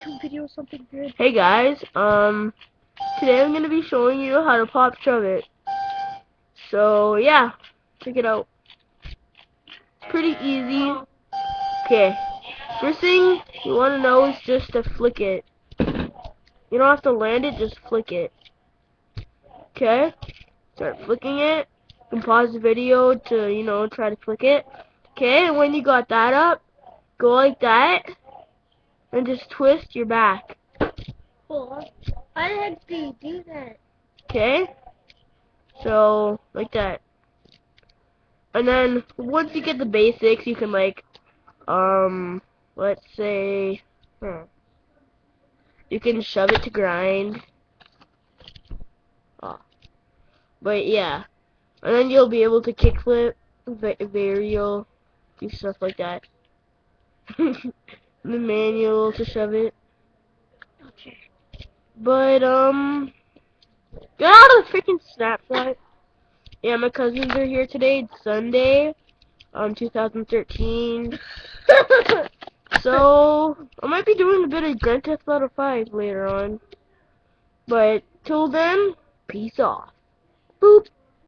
YouTube video or something good. Hey guys, today I'm gonna be showing you how to pop shove it. So yeah, check it out. It's pretty easy. Okay, first thing you wanna know is just to flick it. You don't have to land it, just flick it. Okay, start flicking it. You can pause the video to, try to flick it. Okay, and when you got that up, go like that, and just twist your back. Cool. How the heck do you do that? Okay, so like that. And then once you get the basics, you can let's say, you can shove it to grind. Oh. But yeah, and then you'll be able to kickflip, varial, do stuff like that. The manual to shove it. Okay. But get out of the freaking Snapchat. Yeah, my cousins are here today. It's Sunday, 2013. So I might be doing a bit of Grand Theft Auto 5 later on. But till then, peace off. Boop.